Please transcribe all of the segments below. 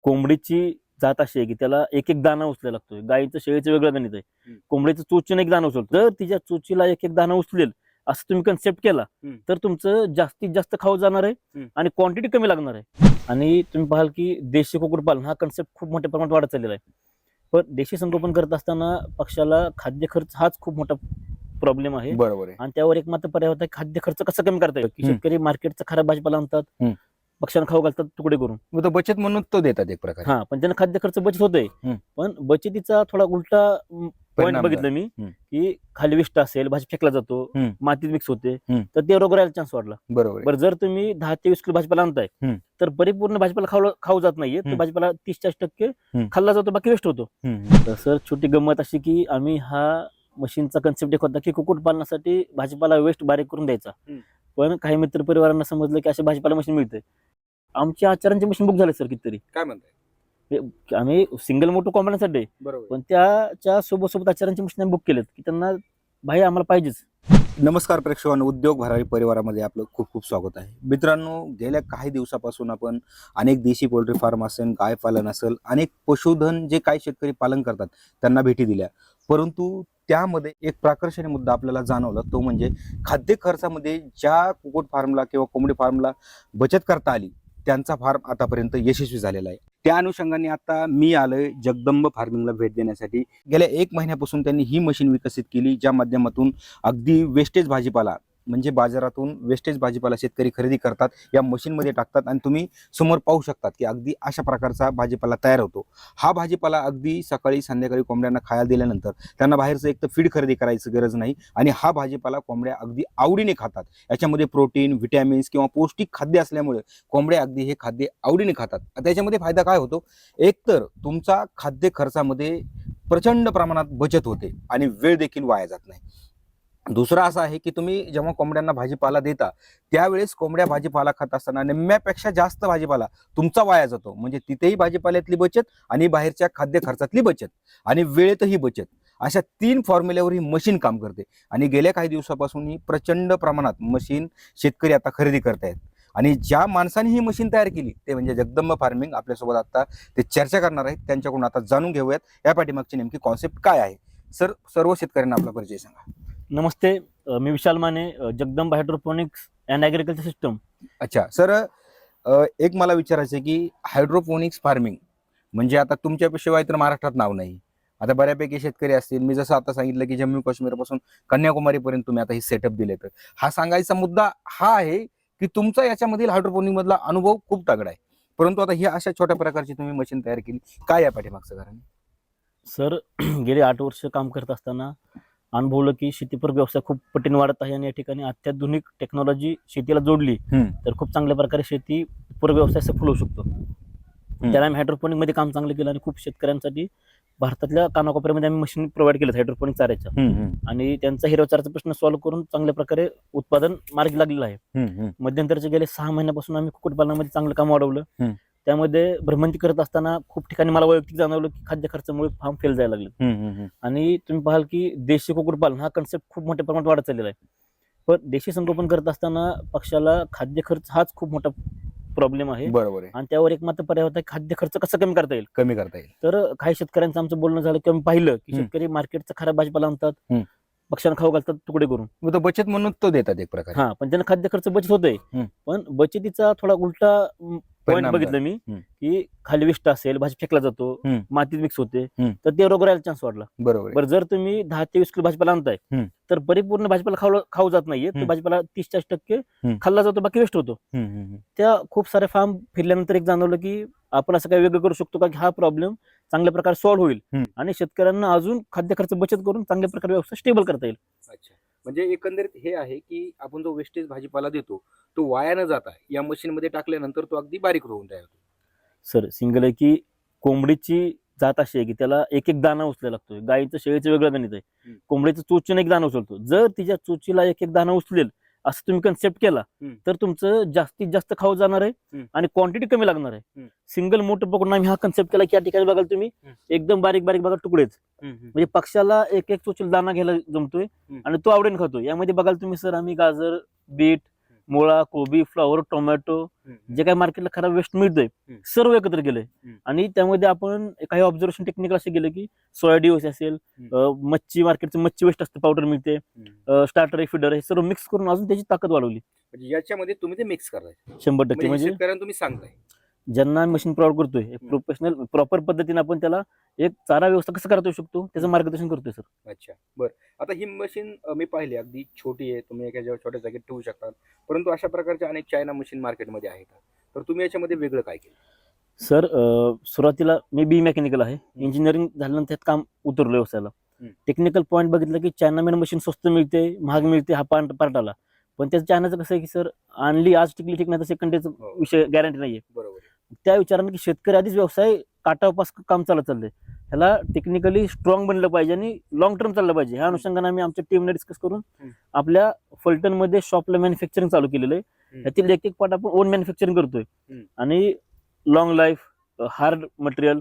कोंबडीची जात अशी आहे की त्याला एक एक दाणा उचलायला लागतोय. गायीचं शेळीचं वेगळं गणित आहे. कोंबडीचं चोचीने एक दाणा उचलतो. जर तिच्या चोचीला एक एक दाणा उचलेल असं तुम्ही कन्सेप्ट केला तर तुमचं जास्तीत जास्त खाऊ जाणार आहे आणि क्वांटिटी कमी लागणार आहे. आणि तुम्ही पाहाल की देशी कुक्कुटपालन हा कन्सेप्ट खूप मोठ्या प्रमाणात वाढत चाललेला आहे. पण देशी संगोपन करत असताना पक्षाला खाद्य खर्च हाच खूप मोठा प्रॉब्लेम आहे. बरोबर आहे. आणि त्यावर एक मात्र पर्याय होता खाद्य खर्च कसा कमी करता येईल की शेतकरी मार्केटचा खराब भाजीपाला आणतात, पक्ष्यांना खाऊ घालतात तुकडे करून. मग तो बचत म्हणून तो देतात एक प्रकारे. हा, पण त्यांना खाद्य खर्च बचत होतोय. पण बचतीचा थोडा उलटा पॉईंट बघितलं मी की खाली विष्ट असेल, भाजी फेकला जातो, मातीत मिक्स होते, तर ते रोग राहायला चान्स वाढला. बरोबर. जर तुम्ही 10 ते 20 किलो भाजीपाला आणताय तर परिपूर्ण भाजीपाला खाऊ जात नाहीये, तर भाजीपाला 30-40% खाल्ला जातो, बाकी वेस्ट होतो. तर सर छोटी गंमत अशी की आम्ही हा मशीनचा कन्सेप्ट एक होता की कुक्कुटपालनासाठी भाजीपाला वेस्ट बारीक करून द्यायचा. पण काही मित्र परिवारांना समजलं की असे भाजीपाला मशीन मिळते. आमच्या आचारांचे मशीन बुक झाले सर कितीतरी. काय म्हणताय? आम्ही सिंगल मोटो कॉम्बिनेसाठी पण त्याच्या सोबत आचारांची मशीन बुक केलेत की त्यांना भाई आम्हाला पाहिजेच. नमस्कार प्रेक्षकांनो, उद्योग भरारी परिवारामध्ये आपलं खूप खूप स्वागत आहे. मित्रांनो, गेल्या काही दिवसापासून आपण अनेक देशी पोल्ट्री फार्म असेल, गाय पालन असेल, अनेक पशुधन जे काही शेतकरी पालन करतात त्यांना भेटी दिल्या. परंतु त्यामध्ये एक प्राकर्षणी मुद्दा आपल्याला जाणवला, तो म्हणजे खाद्य खर्चामध्ये ज्या कुक्कुट फार्मला किंवा कोंबडी फार्मला बचत करता आली त्यांचा फार्म आतापर्यंत यशस्वी झालेला आहे. त्या अनुषंगाने आता मी आलोय जगदंब फार्मिंगला भेट देण्यासाठी. गेल्या 1 महिन्यापासून त्यांनी ही मशीन विकसित केली, ज्या माध्यमातून अगदी वेस्टेज भाजीपाला म्हणजे बाजारातून वेस्टेज भाजीपाला शेतकरी खरेदी करतात, या मशीनमध्ये टाकतात आणि तुम्ही समोर पाहू शकतात की अगदी अशा प्रकारचा भाजीपाला तयार होतो. हा भाजीपाला अगदी सकाळी संध्याकाळी कोंबड्यांना खायला दिल्यानंतर त्यांना बाहेरचं एक तर फीड खरेदी करायची गरज नाही आणि हा भाजीपाला कोंबड्या अगदी आवडीने खातात. याच्यामध्ये प्रोटीन, व्हिटॅमिन्स किंवा पौष्टिक खाद्य असल्यामुळे कोंबड्या अगदी हे खाद्य आवडीने खातात. त्याच्यामध्ये फायदा काय होतो? एक तर तुमचा खाद्य खर्चामध्ये प्रचंड प्रमाणात बचत होते आणि वेळ देखील वाया जात नाही. दुसरा असा आहे की तुम्ही जेव्हा कोंबड्यांना भाजीपाला देता त्यावेळेस कोंबड्या भाजीपाला खात असताना निम्म्यापेक्षा जास्त भाजीपाला तुमचा वाया जातो. म्हणजे तिथेही भाजीपाल्यातली बचत आणि बाहेरच्या खाद्य खर्चातली बचत आणि वेळेतही बचत, अशा 3 फॉर्म्युल्यावर ही मशीन काम करते. आणि गेल्या काही दिवसापासून ही प्रचंड प्रमाणात मशीन शेतकरी आता खरेदी करतायत. आणि ज्या माणसाने ही मशीन तयार केली ते म्हणजे जगदंब फार्मिंग. आपल्यासोबत आता ते चर्चा करणार आहेत, त्यांच्याकडून आता जाणून घेऊयात या पाठीमागची नेमकी कॉन्सेप्ट काय आहे. सर, सर्व शेतकऱ्यांना आपला परिचय सांगा. नमस्ते, मी Vishal Mane, Jagdamb hydroponics and agriculture system. अच्छा सर, एक मला विचारायचं आहे की हायड्रोपोनिक्स फार्मिंग म्हणजे आता तुमच्याशिवाय तर महाराष्ट्रात नाव नाही. आता बऱ्यापैकी शेतकरी असतील, मी जसं आता सांगितलं की जम्मू काश्मीरपासून कन्याकुमारीपर्यंत तुम्ही आता ही सेटअप दिले. तर हा सांगायचा मुद्दा हा आहे की तुमचा याच्यामधील हायड्रोपोनिक मधला अनुभव खूप तगडा आहे. परंतु आता ही अशा छोट्या प्रकारची तुम्ही मशीन तयार केली, काय या पाठीमागचं कारण? सर, गेली 8 वर्ष काम करत असताना अनुभवलं की शेतीपूरक व्यवसाय खूप पटीने वाढत आहे आणि या ठिकाणी अत्याधुनिक टेक्नॉलॉजी शेतीला जोडली तर खूप चांगल्या प्रकारे शेती पूरक व्यवसाय सफल होऊ शकतो. त्याला आम्ही हायड्रोपोनिक मध्ये काम चांगलं केलं आणि खूप शेतकऱ्यांसाठी भारतातल्या कानाकोपऱ्यामध्ये आम्ही मशीन प्रोव्हाइड केलं हायड्रोपोनिक चाऱ्याच्या. आणि त्यांचा हिरवचाराचा प्रश्न सॉल्व्ह करून चांगल्या प्रकारे उत्पादन मार्गी लागलेलं आहे. मध्यंतरचे गेले 6 महिन्यापासून आम्ही कुक्कुटपालनामध्ये चांगलं काम वाढवलं. त्यामध्ये भ्रमंती करत असताना खूप ठिकाणी मला वैयक्तिक जाणवलं की खाद्य खर्चामुळे फार्म फेल जायला लागले. आणि तुम्ही पाहाल की देशी कुक्कुटपालन हा कन्सेप्ट खूप मोठ्या प्रमाणात वाढत चाललेला आहे. पण देशी संगोपन करत असताना पक्षाला खाद्य खर्च हाच खूप मोठा प्रॉब्लेम आहे. बरोबर आहे. आणि त्यावर एक मात्र पर्याय होता खाद्य खर्च कसा कमी करता येईल. तर काही शेतकऱ्यांचं आमचं बोलणं झालं की आम्ही पाहिलं की शेतकरी मार्केटचा खराब भाजीपाला आणतात, पक्ष्यांना खाऊ घालतात तुकडे करून. मग तो बचत म्हणून तो देतात एक प्रकारे. हा, पण त्यांना खाद्य खर्च बचत होतोय. पण बचतीचा थोडा उलटा पॉईंट बघितलं मी की खाली विष्ट असेल, भाजी फेकला जातो, मातीत मिक्स होते, तर ते रोग राहायला चान्स वाढला. बरोबर. जर तुम्ही 10 ते 20 किलो भाजीपाला आणताय तर परिपूर्ण भाजीपाला खाऊ जात नाहीये, तर भाजीपाला 30-40% खाल्ला जातो, बाकी वेस्ट होतो. त्या खूप सारे फार्म फिरल्यानंतर एक जाणवलं की आपण असं काही वेगळं करू शकतो का की हा प्रॉब्लेम चांगल्या प्रकारे सॉल्व्ह होईल आणि शेतकऱ्यांना अजून खाद्य खर्च बचत करून चांगल्या प्रकारे व्यवसाय स्टेबल करता येईल. अच्छा, म्हणजे एकंदरीत हे आहे की आपण जो वेस्टेज भाजीपाला देतो तो वाया न जाता या मशीन मध्ये टाकल्यानंतर तो अगदी बारीक होऊन तयार होतो. सर, सिंगल आहे की कोंबडीची जात अशी आहे की त्याला एक एक दाणा उचलायला लागतोय. गायीचं शेळीचं वेगळं गणित आहे. कोंबडीचं चोचीने एक दाणा उचलतो. जर तिच्या चोचीला एक एक दाणा उचलेल असं तुम्ही कन्सेप्ट केला तर तुमचं जास्तीत जास्त खाऊ जाणार आहे आणि क्वांटिटी कमी लागणार आहे. सिंगल मोठं पकडून आम्ही हा कन्सेप्ट केला की या ठिकाणी बघाल तुम्ही एकदम बारीक बारीक बघा तुकडेच, म्हणजे पक्षाला एक एक चोचीला दाणा घ्यायला जमतोय आणि तो आवडीने खातोय. यामध्ये बघाल तुम्ही सर, आम्ही गाजर, बीट, मुळा, कोबी, फ्लॉवर, टोमॅटो, जे काही मार्केटला खराब वेस्ट मिळतंय सर्व एकत्र केलंय. आणि त्यामध्ये आपण काही ऑब्झर्वेशन टेक्निकल असं केलं की सोया डिओस असेल, मच्छी मार्केटचं मच्छी वेस्ट असतं, पावडर मिळते, स्टार्टर फिडर, हे सर्व मिक्स करून अजून त्याची ताकद वाढवली. म्हणजे याच्यामध्ये तुम्ही ते मिक्स करताय 100%. म्हणजे शेतकऱ्यांना तुम्ही सांगताय ज्यांना मशीन प्रोव्हाइड करतोय प्रोफेशनल प्रॉपर पद्धतीने आपण त्याला एक चारा व्यवस्था कसं करता येऊ शकतो त्याचं मार्गदर्शन करतोय सर. अच्छा, बरं. आता ही मशीन मी पाहिली अगदी छोटी आहे, तुम्ही एका छोट्या जागेत ठेवू शकता, परंतु अशा प्रकारच्या अनेक चायना मशीन मार्केटमध्ये आहेत. तर तुम्ही याच्यामध्ये वेगळं काय केलं? सर सुरुवातीला मी बी मेकॅनिकल आहे, इंजिनिअरिंग झाल्यानंतर त्यात काम उतरलो व्यवसायाला. टेक्निकल पॉईंट बघितलं की चायना मेड मशीन स्वस्त मिळते, महाग मिळते, हा पार्ट आला. पण त्याच्या चायनाचं कसं आहे की सर आणली आज टिकली ठीक नाही तर सेकंड डेचा विषय गॅरंटी नाहीये. बरोबर. त्या विचाराने की शेतकरी आधीच व्यवसाय काटापास काम चालत चाललंय, ह्याला टेक्निकली स्ट्रॉंग बनलं पाहिजे आणि लॉंग टर्म चाललं पाहिजे. ह्या अनुषंगाने आम्ही आमच्या टीमने डिस्कस करून आपल्या फलटणमध्ये शॉपला मॅन्युफॅक्चरिंग चालू केलेलं आहे. यातील एक पार्ट आपण ओन मॅन्युफॅक्चरिंग करतोय आणि long life, hard material,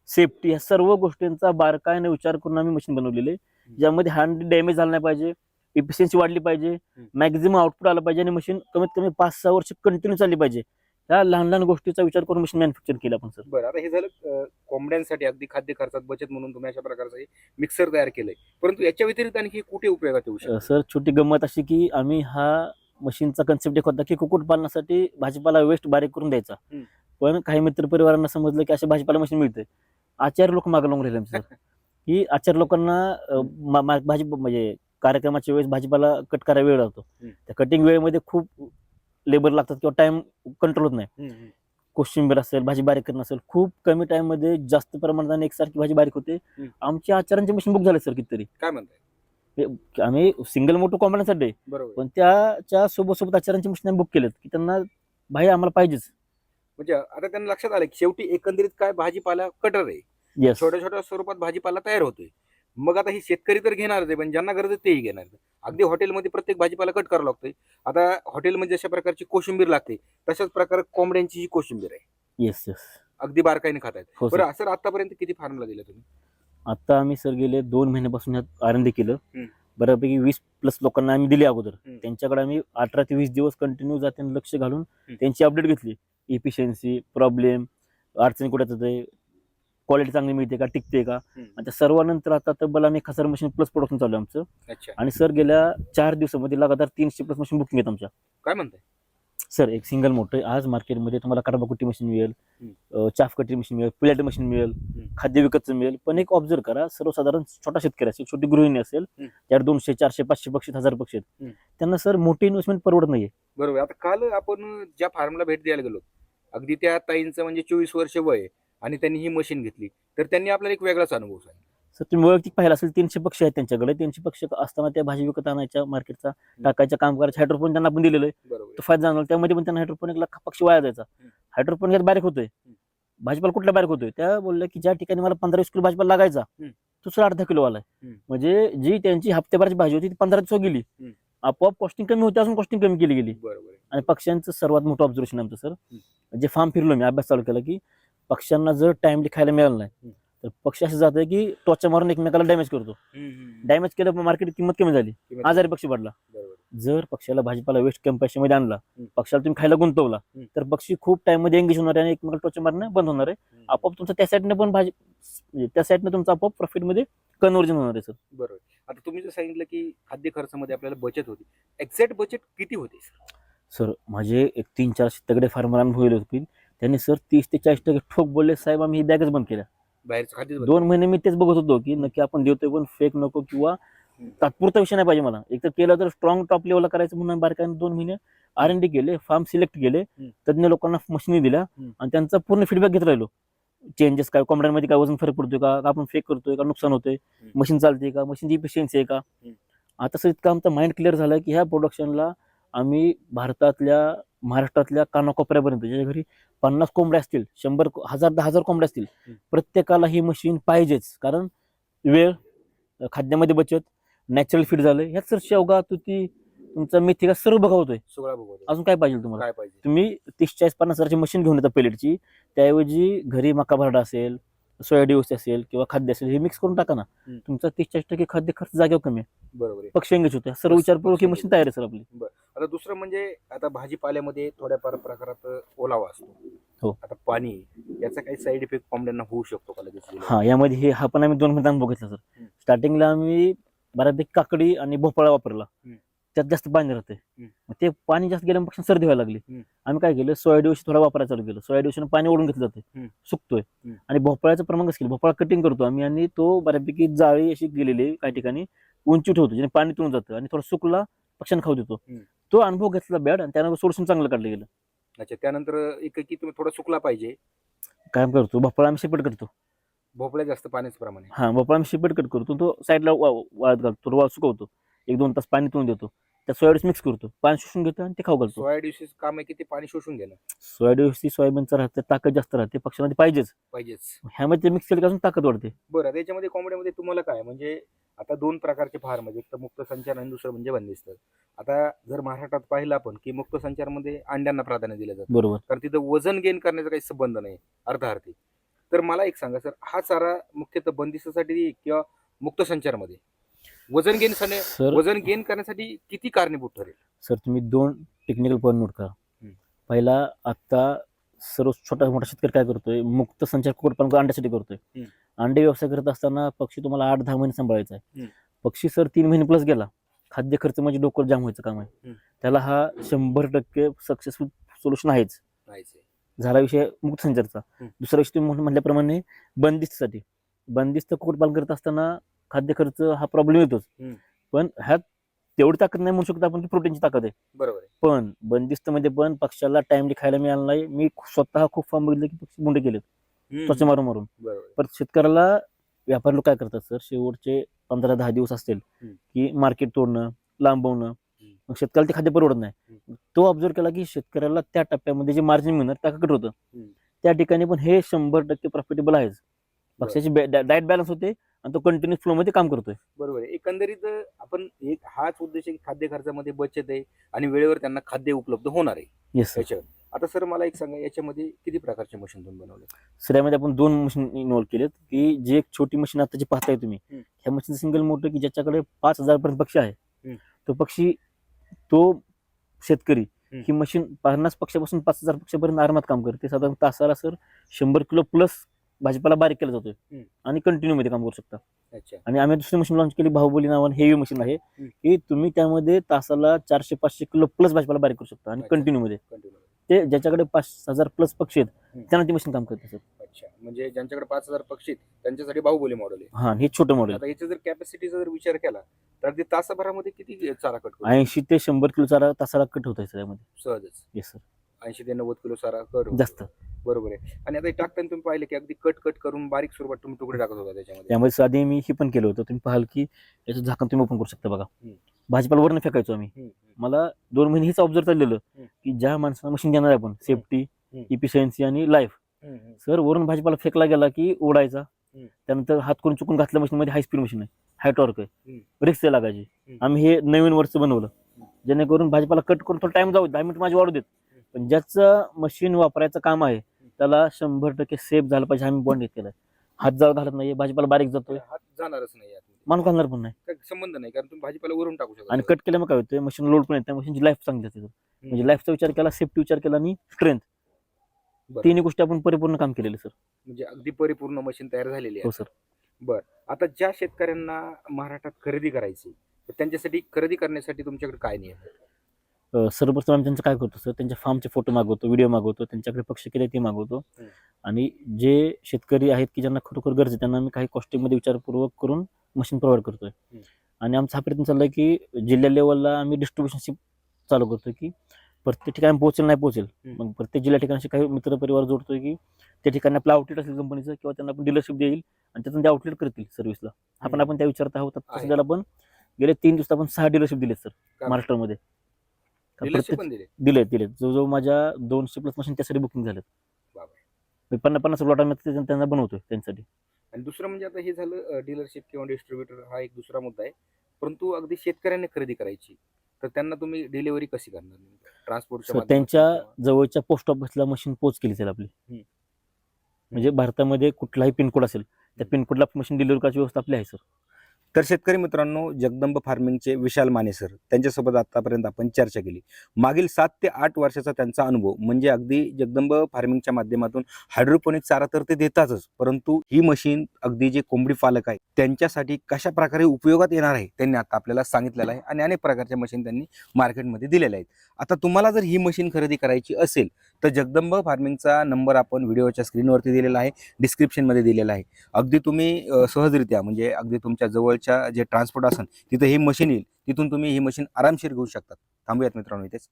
safety, ह्या सर्व गोष्टींचा बारकाईने विचार करून आम्ही मशीन बनवलेले, ज्यामध्ये हँड डॅमेज झाला नाही पाहिजे, इफिशियन्सी वाढली पाहिजे, मॅक्झिमम आउटपुट आलं पाहिजे आणि मशीन कमीत कमी 5-6 वर्ष कंटिन्यू चालली पाहिजे. त्या लहान लहान गोष्टीचा विचार करून मशीन मॅन्युफॅक्चर केलं आपण सर. बरं, आता हे झालं कोंबड्यांसाठी अगदी खाद्य खर्चात बचत म्हणून तुम्ही अशा प्रकारचं मिक्सर तयार केलंय, परंतु याच्या व्यतिरिक्त आणखी कुठे उपयोगात येऊ शकतो? सर छोटी गंमत अशी की आम्ही हा मशीनचा कन्सेप्ट एक होता की कुक्कुटपालनासाठी भाजीपाला वेस्ट बारीक करून द्यायचा. पण काही मित्र परिवारांना समजलं की अशा भाजीपाला मशीन मिळते. आचार्य लोक मागे लावून राहिले सर की आचार्य लोकांना भाजी म्हणजे कार्यक्रमाच्या वेळेस भाजीपाला कट करायला वेळ लागतो. त्या कटिंग वेळेमध्ये खूप लेबर लागतात किंवा टाइम कंट्रोल होत नाही. कोशिंबीर असेल, भाजी बारीक करणं असेल, खूप कमी टाइम मध्ये जास्त प्रमाणात एकसारखी भाजी बारीक होते. आमच्या आचार्यांचे मशीन बुक झाले सर कितीतरी. काय म्हणताय? आम्ही सिंगल मोठं कॉम्बिनेसाठी पण त्याच्या सोबत आचार्यांची मशीन बुक केलेत की त्यांना भाई आम्हाला पाहिजेच. म्हणजे आता त्यांना लक्षात आलं की शेवटी एकंदरीत काय भाजीपाला कटर आहे, छोट्या छोट्या स्वरूपात भाजीपाला तयार होतोय. मग आता ही शेतकरी तर घेणारच आहे, पण ज्यांना गरज आहे तेही घेणार. अगदी हॉटेलमध्ये प्रत्येक भाजीपाला कट करावा लागतोय. आता हॉटेलमध्ये जशा प्रकारची कोशिंबीर लागते तशाच प्रकारे कोंबड्यांची जी कोशिंबीर आहे येस अगदी बारकाईने खात आहेत. हो, बरं, सर आतापर्यंत किती फार्मला दिलं तुम्ही? आता आम्ही सर गेले 2 महिन्यापासून यात आरंभी केलं. बऱ्यापैकी 20+ लोकांना आम्ही दिले अगोदर. त्यांच्याकडे आम्ही 18 ते 20 दिवस कंटिन्यू जाते लक्ष घालून त्यांची अपडेट घेतली. इफिशियन्सी, प्रॉब्लेम, अडचणी कुठे येते, क्वालिटी चांगली मिळते का, टिकते का. आणि त्या सर्वांनंतर आता तब्बल आम्ही 1000 मशीन प्लस प्रोडक्शन चालू आहे आमचं. आणि सर गेल्या 4 दिवसामध्ये लगातार 300+ मशीन बुकिंग आहेत आमच्या. काय म्हणताय सर? एक सिंगल मोठं आज मार्केटमध्ये तुम्हाला कडबाकुटी मशीन मिळेल, चाफ कटी मशीन मिळेल, प्लेट मशीन मिळेल, खाद्य विकतचं मिळेल. पण एक ऑब्झर्व करा, सर्वसाधारण छोटा शेतकरी असेल, छोटी गृहिणी असेल, त्यात 200, 400, 500 पक्षी, 1000 पक्षी आहेत, त्यांना सर मोठी इन्व्हेस्टमेंट परवडत नाहीये. बरोबर. आता काल आपण ज्या फार्मला भेट द्यायला गेलो, अगदी त्या ताईंचं म्हणजे 24 वर्ष वय आणि त्यांनी ही मशीन घेतली, तर त्यांनी आपल्याला एक वेगळाच अनुभव सांगितला. सर तुम्ही वैयक्तिक पाहिलं असेल 300 पक्षी आहेत त्यांच्याकडे. 300 पक्षी असताना त्या भाजी विकत आणायच्या, मार्केटचा टाकायच्या, काम करायचं. हायड्रोपोन त्यांना आपण दिलेलं आहे, तो फायदा जाणवला. त्यामध्ये पण त्यांना हायड्रोपोनिक पक्षी वाया जायचा. हायड्रोपोनिक बारीक होतोय, भाजीपाला कुठला बारीक होतोय. त्या बोलल्या की ज्या ठिकाणी मला 15-20 किलो भाजीपाला लागायचा तो सर 8-10 किलो आलाय. म्हणजे जी त्यांची हप्त्याभराची भाजी होती ती 15 दिवस गेली. आपोआप कॉस्टिंग कमी होती, अजून कॉस्टिंग कमी केली गेली. आणि पक्ष्यांचं सर्वात मोठं ऑब्झर्वेशन आमचं सर, जे फार्म फिरलो मी, अभ्यास चालू केला की पक्ष्यांना जर टाइमली खायला मिळालं नाही तर पक्षी असं जात आहे की टोचा मारून एकमेकाला डॅमेज करतो. डॅमेज केलं, मार्केट किंमत कमी झाली, आजारी पक्षी पडला. जर पक्षाला भाजीपाला वेस्ट कमी पैशामध्ये आणला, पक्षाला तुम्ही खायला गुंतवला, तर पक्षी खूप टाइम मध्ये एंगेज होणार आहे आणि एकमेकाला टोचा मारणं बंद होणार आहे. आपोआप तुमचं त्या साईडने पण त्या साईडने तुमचं आपोआप प्रॉफिट मध्ये कन्व्हर्जन होणार आहे सर. बरोबर. आता तुम्ही जर सांगितलं की खाद्य खर्चामध्ये आपल्याला बचत होती, एक्झॅक्ट बचत किती होते सर? माझे एक 3-4 तगडे फार्मर अनुभवले होते, त्यांनी सर 30 ते 40% ठोक बोलले, साहेब आम्ही ही बॅगच बंद केल्या. बाहेरचं खाद्य 2 महिने मी तेच बघत होतो की नक्की आपण देतोय पण फेक नको किंवा तात्पुरता विषय नाही पाहिजे मला. एक तर केलं तर स्ट्रॉंग टॉप लेवलला करायचं म्हणून बारकाईने 2 महिने R&D केले, फार्म सिलेक्ट केले, तज्ञ लोकांना मशीनी दिल्या आणि त्यांचा पूर्ण फीडबॅक घेत राहिलो. चेंजेस काय, कोंबड्यांमध्ये काय वजन फरक पडतोय का, आपण फेक करतोय का, नुकसान होतोय, मशीन चालते का, मशीनची इफिशियन्सी आहे का. आता सर इतकं आमचं माइंड क्लिअर झालं की ह्या प्रोडक्शनला आम्ही भारतातल्या, महाराष्ट्रातल्या कानाकोपऱ्यापर्यंत, ज्याच्या घरी 50 कोंबड्या असतील, 100, 1000, 10,000 कोंबड्या असतील, प्रत्येकाला ही मशीन पाहिजेच. कारण वेळ, खाद्यामध्ये बचत, नॅचरल फीड झालं, ह्यात सर शेवगा, तुती, तुमचा मेथी का सर्व बघावतोय. अजून काय पाहिजे तुम्हाला? तुम्ही 30-40-50 हजाराची मशीन घेऊन येता पेलेटची, त्याऐवजी घरी मका भरडा असेल, सोया डिओस असेल किंवा खाद्य असेल, हे मिक्स करून टाका ना, तुमचा 30-40% खाद्य खर्च जागेवर कमी आहे. बरोबर. पक्षी एंगेज होते. सर्व विचारपूर्वक ही मशीन तयार आहे सर आपली. आता दुसरं म्हणजे आता भाजीपाल्यामध्ये थोड्याफार प्रकारात ओलावा असतो. हो. आता पाणी याचा काही साईड इफेक्ट कोंबड्यांना होऊ शकतो का लगेच? हा, यामध्ये हा पण आम्ही 2 मिनिटांत बघितलं सर. हम्म. स्टार्टिंगला आम्ही बऱ्यापैकी काकडी आणि भोपळा वापरला. हम्म. त्यात जास्त पाणी राहते. मग ते पाणी जास्त गेल्यापासून सर्दी व्हायला लागली. हम्म. आम्ही काय केलं, सोया दिवशी थोडा वापरायला चालू केलं. सोया दिवशी पाणी ओढून घेतलं जाते, सुकतोय. आणि भोपळ्याचं प्रमाण कसं केलं, भोपळा कटिंग करतो आम्ही आणि तो बऱ्यापैकी जाळी अशी गेलेली काही ठिकाणी उंची ठेवतो, ज्याने पाणी तुळून जातं आणि थोडा सुकला पक्ष्यांना खाऊ देतो. तो अनुभव घेतला बॅड आणि त्यानंतर सोल्युशन चांगलं काढलं गेलं. अच्छा, त्यानंतर एक की तुम्ही थोडा सुकला पाहिजे, काय करतो, भोपळा आम्ही शेपट करतो. भोपळ्या जास्त पाण्याचं प्रमाण आहे. हा, भोपळा आम्ही शेपट कट करतो, तो साईडला वाळत घालतो, वाळ सुकवतो, 1-2 तास पाणी तुळून देतो, त्या सोयाबीन मिक्स करतो, पाणी शोषून घेतो आणि ते खाऊ घालतो. सोया डिशेस काम आहे की ते पाणी शोषून घेणं. सोयाबीन सोयाबीनचं राहते, ताकद जास्त राहते, पक्षामध्ये पाहिजेच. ह्यामध्ये मिक्स केलं की अजून ताकद वाढते. बरं, त्याच्यामध्ये कोंबड्यामध्ये तुम्हाला काय म्हणजे आता 2 प्रकारचे फार्म आहेत, एक तर मुक्त संचार आणि दुसरं म्हणजे बंदिस्त. आता जर महाराष्ट्रात पाहिलं आपण की मुक्त संचारमध्ये अंड्यांना प्राधान्य दिलं जातं, बरोबर. कारण तिथं वजन गेन करण्याचा काही संबंध नाही अर्थार्थी. तर मला एक सांगा सर, हा चारा मुख्यतः बंदिस्तासाठी किंवा मुक्त संचारमध्ये वजन गेन करण्यासाठी किती कारणीभूत ठरेल? सर, तुम्ही 2 टेक्निकल पॉईंट नोट करा. पहिला, आता सर्व छोटा मोठा शेतकरी काय करतोय, मुक्त संचार कुक्कुटपालन अंड्यासाठी करतोय. अंडे व्यवसाय करत असताना पक्षी तुम्हाला 8-10 महिने सांभाळायचा आहे. पक्षी सर 3 महिने प्लस गेला, खाद्य खर्च म्हणजे डोकं जाम व्हायचं काम आहे. त्याला हा 100% सक्सेसफुल सोल्युशन आहेच. झाला विषय मुक्त संचारचा. दुसरा विषय तुम्ही म्हटल्याप्रमाणे बंदिस्त कुक्कुटपालन करत असताना खाद्य खर्च हा प्रॉब्लेम येतोच. पण ह्यात तेवढी ताकद नाही म्हणू शकतो आपण की प्रोटीनची ताकद आहे. बरोबर. पण बंदिस्त मध्ये पण पक्षाला टाइमली खायला मिळालं नाही. मी स्वतः खूप फार्म बघितले की पक्षी मुंडे केलेत त्वचा मारून. पण शेतकऱ्याला व्यापारी लोक काय करतात सर, शेवटचे 15-10 दिवस असतील की मार्केट तोडणं, लांबवणं, मग शेतकऱ्याला ते खाद्य परवडत नाही. तो ऑब्झर्व केला की शेतकऱ्याला त्या टप्प्यामध्ये जे मार्जिन मिळणार त्या कट होतं. त्या ठिकाणी पण हे 100% प्रॉफिटेबल आहेच. पक्षाची डाएट बॅलन्स होते आणि तो कंटिन्युअस फ्लो मध्ये काम करतोय. बरोबर आहे. एकंदरीत आपण एक हाच उद्देश आहे की खाद्य खर्चामध्ये बचत आहे आणि वेळेवर त्यांना खाद्य उपलब्ध होणार आहे. Yes sir. आता सर मला एक सांगा, याच्यामध्ये किती प्रकारचे मशीन तुम्ही बनवले? सर, यामध्ये आपण 2 मशीन इन्व्हॉल्व केलेत. की जी एक छोटी मशीन आता जी पाहताय तुम्ही, ह्या मशीन सिंगल मोटर की ज्याच्याकडे 5,000 पर्यंत पक्षी आहे, तो शेतकरी ही मशीन 50 पक्षापासून 5,000 पक्षापर्यंत आरामात काम करते. साधारण तासाला सर 100 किलो प्लस भाजीपाला बारीक केला जातोय आणि कंटिन्यू मध्ये काम करू शकता. आणि आम्ही दुसरी मशीन लॉन्च केली, बाहुबली नावाने हेवी मशीन आहे, की तुम्ही त्यामध्ये तासाला 400-500 किलो प्लस भाजीपाला बारीक करू शकता आणि कंटिन्यू मध्ये. ते ज्याच्याकडे 5,000 प्लस पक्षी आहेत त्यांना ती मशीन काम करते सर. अच्छा, म्हणजे ज्यांच्याकडे 5,000 पक्षी आहेत त्यांच्यासाठी बाहुबली मॉडेल आहे. हा, हे छोटं मॉडेल. आता याचा जर कॅपॅसिटीचा जर विचार केला तर अगदी तासाभरामध्ये किती चारा कट होतो? 80 ते 100 किलो चारा तासाला कट होत आहे सर यामध्ये. सहजच. Yes sir. 80 ते 90 किलो चारा कट होतो. जास्त. बरोबर आहे. आणि आता टाकताना तुम्ही पाहिले की अगदी कट करून बारीक स्वरूपात तुम्ही तुकडे टाकत होता त्याच्यामध्ये. त्यामध्ये साधी मी हे पण केलं होतं, तुम्ही पाहाल की याचं झाकण तुम्ही ओपन करू शकता बघा. भाजीपाला वरून फेकायचो आम्ही. मला 2 महिने हेच ऑब्झर्व चाललेलं की ज्या माणसाला मशीन देणार आहे आपण, सेफ्टी, इफिशियन्सी आणि लाईफ, सर वरून भाजीपाला फेकला गेला की उडायचा. त्यानंतर हात करून चुकून घातल्या मशीन मध्ये हाय स्पीड मशीन आहे, हाय टॉर्क आहे, रिक्स लागायची. आम्ही हे नवीन वर्ष बनवलं जेणेकरून भाजीपाला कट करून थोडा टाइम जाऊ, 10 मिनिट माझी वाढू देत, पण ज्याचं मशीन वापरायचं काम आहे त्याला 100% सेफ झालं पाहिजे. आम्ही बॉन्ड केलाय. हात जाळ घालत नाही, भाजीपाला बारीक जातोय, हात जाणारच नाही, माणूस घालणार पण नाही, काही संबंध नाही, कारण तुम्ही भाजीपाला वरून टाकू शकता. आणि कट केल्यामुळे काय होतंय, मशीन लोड पण येते, मशीनची लाईफ चांगली असते. म्हणजे लाईफचा विचार केला, सेफ्टी विचार केला आणि स्ट्रेंथ, तिन्ही गोष्टी आपण परिपूर्ण काम केलेले सर. म्हणजे अगदी परिपूर्ण मशीन तयार झालेली आहे. हो सर. बर, आता ज्या शेतकऱ्यांना महाराष्ट्रात खरेदी करायची तर त्यांच्यासाठी खरेदी करण्यासाठी तुमच्याकडे काय नियम आहे? सर्वप्रथम आम्ही त्यांचं काय करतो सर, त्यांच्या फार्मचे फोटो मागवतो, व्हिडिओ मागवतो, त्यांच्याकडे पक्षी किती ते मागवतो. आणि जे शेतकरी आहेत की ज्यांना खरोखर गरज आहे त्यांना आम्ही काही कॉस्टिंगमध्ये विचारपूर्वक करून मशीन प्रोव्हाइड करतोय. आणि आमचा हा प्रयत्न चाललाय की जिल्हा लेवलला आम्ही डिस्ट्रीब्युशनशिप चालू करतोय की प्रत्येक ठिकाणी पोहोचेल नाही पोहोचेल, मग प्रत्येक जिल्हा ठिकाणी काही मित्र परिवार जोडतोय की त्या ठिकाणी आपलं आउटलेट असेल कंपनीचं किंवा त्यांना आपण डीलरशिप देईल आणि त्यातून ते आउटलेट करतील सर्व्हिसला. आपण त्या विचारत आहोत. सध्याला आपण गेले 3 दिवसात आपण 6 डीलरशिप दिलेत सर महाराष्ट्रामध्ये. दिले जो माझ्या 200 प्लस मशीन त्यासाठी बुकिंग झालेत. 50-50 लॉटांमध्ये त्यांना बनवतोय त्यांच्यासाठी. आणि दुसरं म्हणजे आता हे झालं डीलरशिप किंवा डिस्ट्रीब्युटर, हा एक दुसरा मुद्दा आहे. परंतु अगदी शेतकऱ्यांनी खरेदी करायची तर त्यांना तुम्ही डिलिव्हरी कशी करणार? ट्रान्सपोर्टच्या त्यांच्या जवळच्या पोस्ट ऑफिसला मशीन पोच केली जाईल आपली. म्हणजे भारतामध्ये कुठलाही पिनकोड असेल त्या पिनकोडला मशीन डिलिव्हरी करायची व्यवस्था आपली आहे सर. तर शेतकरी मित्रांनो, जगदंब फार्मिंगचे विशाल माने सर त्यांच्यासोबत आतापर्यंत आपण चर्चा केली. मागील 7 ते 8 वर्षाचा त्यांचा अनुभव, म्हणजे अगदी जगदंब फार्मिंगच्या माध्यमातून हायड्रोपोनिक चारा तर ते देतातच, परंतु ही मशीन अगदी जे कोंबडी पालक आहे त्यांच्यासाठी कशा प्रकारे उपयोगात येणार आहे त्यांनी आता आपल्याला सांगितलेलं आहे आणि अनेक प्रकारच्या मशीन त्यांनी मार्केटमध्ये दिलेल्या आहेत. आता तुम्हाला जर ही मशीन खरेदी करायची असेल तर जगदंब फार्मिंगचा नंबर आपण व्हिडिओच्या स्क्रीनवरती दिलेला आहे, डिस्क्रिप्शनमध्ये दिलेला आहे. अगदी तुम्ही सहजरित्या, म्हणजे अगदी तुमच्या जवळच्या जे ट्रान्सपोर्ट असेल तिथे ही मशीन येईल, तिथून तुम्ही ही मशीन आरामशीर घेऊ शकता. थांबूयात मित्रांनो इथेच.